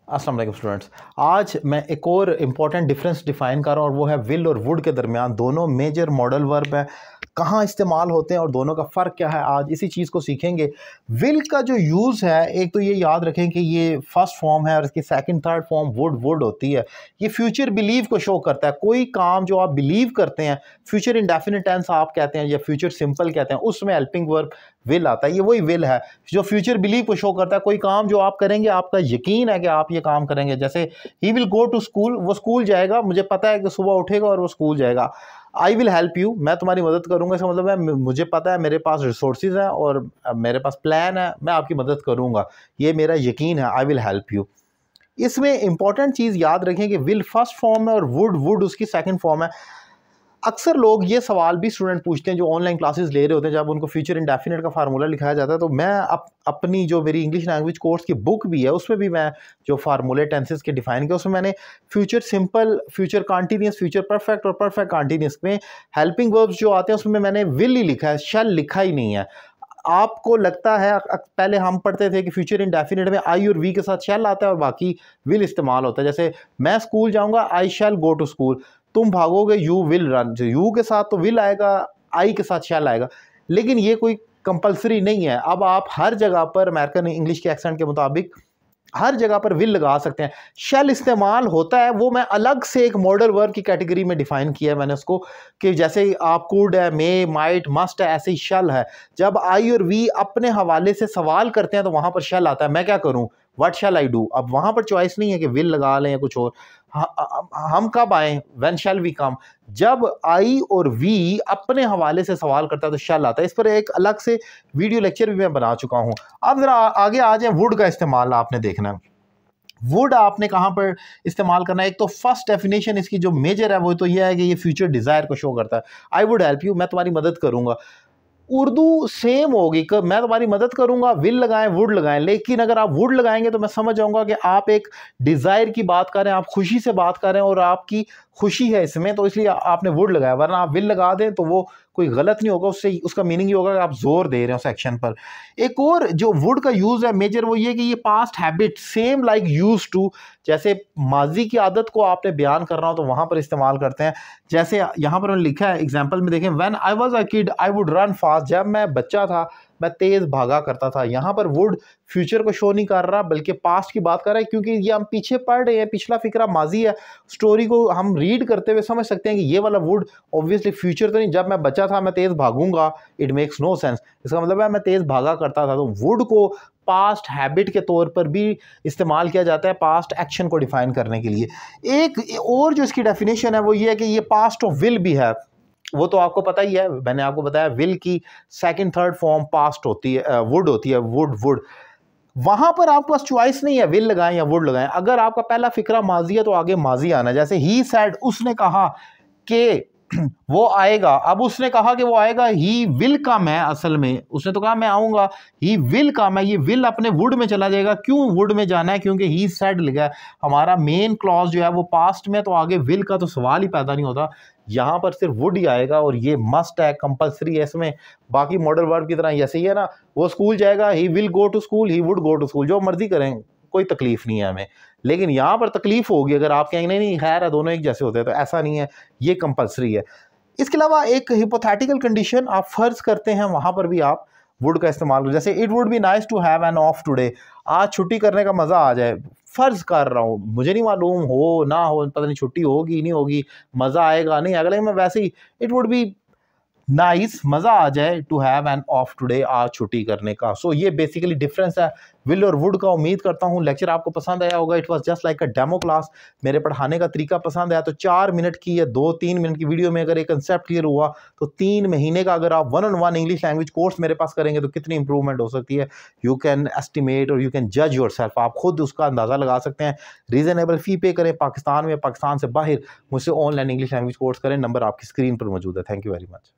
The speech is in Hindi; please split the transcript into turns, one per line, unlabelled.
अस्सलाम वालेकुम स्टूडेंट्स। आज मैं एक और इम्पॉर्टेंट डिफरेंस डिफाइन कर रहा हूँ और वो है विल और वुड के दरमियान। दोनों मेजर मॉडल वर्ब हैं, कहाँ इस्तेमाल होते हैं और दोनों का फ़र्क क्या है, आज इसी चीज़ को सीखेंगे। विल का जो यूज़ है, एक तो ये याद रखें कि ये फर्स्ट फॉर्म है और इसकी सेकंड थर्ड फॉर्म वुड होती है। ये फ्यूचर बिलीव को शो करता है। कोई काम जो आप बिलीव करते हैं, फ्यूचर इंडेफिनिट टेंस आप कहते हैं या फ्यूचर सिंपल कहते हैं, उसमें हेल्पिंग वर्ब विल आता है। ये वही विल है जो फ्यूचर बिलीव को शो करता है। कोई काम जो आप करेंगे, आपका यकीन है कि आप ये काम करेंगे। जैसे he will go to school, वो स्कूल जाएगा, मुझे पता है कि सुबह उठेगा और वो स्कूल जाएगा। आई विल हेल्प यू, मैं तुम्हारी मदद करूंगा, इसका मतलब है मुझे पता है, मेरे पास रिसोर्सेज हैं और मेरे पास प्लान है, मैं आपकी मदद करूंगा, ये मेरा यकीन है। I will help you. इसमें इंपॉर्टेंट चीज़ याद रखें कि विल फर्स्ट फॉर्म है और वुड उसकी सेकंड फॉर्म है। अक्सर लोग ये सवाल भी स्टूडेंट पूछते हैं जो ऑनलाइन क्लासेस ले रहे होते हैं, जब उनको फ्यूचर इंडेफिनिट का फार्मूला लिखाया जाता है। तो मैं अपनी जो मेरी इंग्लिश लैंग्वेज कोर्स की बुक भी है, उसमें भी मैं जो फार्मूले टेंसेस के डिफाइन किया, उसमें मैंने future simple, future continuous, future perfect और परफेक्ट कॉन्टीन्यूस में हेल्पिंग वर्ब्स जो आते हैं उसमें मैंने विल ही लिखा है, शैल लिखा ही नहीं है। आपको लगता है, पहले हम पढ़ते थे कि फ्यूचर इंडेफिनिट में आई और वी के साथ शैल आता है और बाकी विल इस्तेमाल होता है। जैसे मैं स्कूल जाऊंगा, आई शैल गो टू स्कूल। तुम भागोगे, यू विल रन। यू के साथ तो विल आएगा, आई के साथ शैल आएगा, लेकिन ये कोई कंपलसरी नहीं है। अब आप हर जगह पर अमेरिकन इंग्लिश के एक्सेंट के मुताबिक हर जगह पर विल लगा सकते हैं। शैल इस्तेमाल होता है, वो मैं अलग से एक मॉडल वर्ब की कैटेगरी में डिफाइन किया है मैंने उसको, कि जैसे आप कुड है, मे, माइट, मस्ट है, ऐसे ही शैल है। जब आई और वी अपने हवाले से सवाल करते हैं तो वहां पर शैल आता है। मैं क्या करूं, व्हाट शैल आई डू। अब वहां पर चॉइस नहीं है कि विल लगा लें या कुछ और। हम कब आए, व्हेन शैल वी कम। जब आई और वी अपने हवाले से सवाल करता है तो शैल आता है। इस पर एक अलग से वीडियो लेक्चर भी मैं बना चुका हूं। अब जरा आगे आ जाए, वुड का इस्तेमाल आपने देखना है। वुड आपने कहाँ पर इस्तेमाल करना है। एक तो फर्स्ट डेफिनेशन इसकी जो मेजर है वो तो यह है कि ये फ्यूचर डिजायर को शो करता है। आई वुड हेल्प यू, मैं तुम्हारी मदद करूंगा। उर्दू सेम होगी, मैं तुम्हारी मदद करूंगा, विल लगाएं, वुड लगाएं। लेकिन अगर आप वुड लगाएंगे तो मैं समझ जाऊंगा कि आप एक डिजायर की बात कर रहे हैं, आप खुशी से बात कर रहे हैं और आपकी खुशी है इसमें, तो इसलिए आपने वुड लगाया। वरना आप विल लगा दें तो वो कोई गलत नहीं होगा, उससे उसका मीनिंग ये होगा कि आप जोर दे रहे हैं उस एक्शन पर। एक और जो वुड का यूज है मेजर, वो ये कि ये past habit, same like use to, जैसे माजी की आदत को आपने बयान करना हो तो वहां पर इस्तेमाल करते हैं। जैसे यहां पर लिखा है एग्जाम्पल में, देखें, when I was a kid I would run fast. जब मैं बच्चा था मैं तेज भागा करता था। यहाँ पर वुड फ्यूचर को शो नहीं कर रहा बल्कि पास्ट की बात कर रहा है, क्योंकि ये हम पीछे पढ़ रहे हैं, पिछला फिक्रा माजी है। स्टोरी को हम रीड करते हुए समझ सकते हैं कि ये वाला वुड ऑब्वियसली फ्यूचर तो नहीं। जब मैं बच्चा था मैं तेज भागूंगा, इट मेक्स नो सेंस। इसका मतलब है मैं तेज भागा करता था। तो वुड को पास्ट हैबिट के तौर पर भी इस्तेमाल किया जाता है पास्ट एक्शन को डिफाइन करने के लिए। एक और जो इसकी डेफिनेशन है वो ये है कि ये पास्ट ऑफ विल भी है। वो तो आपको पता ही है, मैंने आपको बताया विल की सेकंड थर्ड फॉर्म पास्ट होती है, वुड होती है, वुड। वहां पर आपके पास चॉइस नहीं है विल लगाएं या वुड लगाएं। अगर आपका पहला फिक्रा माजी है तो आगे माजी आना। जैसे ही सैड, उसने कहा कि वो आएगा। अब उसने कहा कि वो आएगा, ही विल कम है, असल में उसने तो कहा मैं आऊंगा, ही विल कम है। ये विल अपने वुड में चला जाएगा। क्यों वुड में जाना है, क्योंकि ही सेड लिखा है। हमारा मेन क्लॉज जो है वो पास्ट में, तो आगे विल का तो सवाल ही पैदा नहीं होता। यहाँ पर सिर्फ वुड ही आएगा और ये मस्ट है, कंपलसरी है इसमें। बाकी मॉडल वर्ब की तरह जैसे ही है ना, वो स्कूल जाएगा, he will go to school, he would go to school, जो मर्जी करें, कोई तकलीफ नहीं है हमें। लेकिन यहाँ पर तकलीफ होगी अगर आप कहेंगे नहीं नहीं खैर है, दोनों एक जैसे होते हैं, तो ऐसा नहीं है, ये कंपलसरी है। इसके अलावा एक हिपोथेटिकल कंडीशन आप फर्ज करते हैं, वहां पर भी आप वुड का इस्तेमाल करो। जैसे it would be nice to have an off today, आज छुट्टी करने का मजा आ जाए। फर्ज कर रहा हूँ, मुझे नहीं मालूम हो ना हो, पता नहीं छुट्टी होगी नहीं होगी, मजा आएगा नहीं आएगा, लेकिन मैं वैसे ही इट वुड बी नाइस, मजा आ जाए, to have an off today, आज छुट्टी करने का। सो ये बेसिकली डिफरेंस है विल और वुड का। उम्मीद करता हूँ लेक्चर आपको पसंद आया होगा। It was just like a demo class. मेरे पढ़ाने का तरीका पसंद आया तो 4 मिनट की या 2-3 मिनट की वीडियो में अगर एक कंसेप्ट क्लियर हुआ तो 3 महीने का अगर आप 1-on-1 इंग्लिश लैंग्वेज कोर्स मेरे पास करेंगे तो कितनी इंप्रूवमेंट हो सकती है। यू कैन एस्टिमेट और यू कैन जज योर सेल्फ, आप खुद उसका अंदाज़ा लगा सकते हैं। रीजनेबल फ़ी पे करें, पाकिस्तान में, पाकिस्तान से बाहर मुझसे ऑनलाइन इंग्लिश लैंग्वेज कोर्स करें। नंबर आपकी स्क्रीन पर मौजूद है। Thank you very much.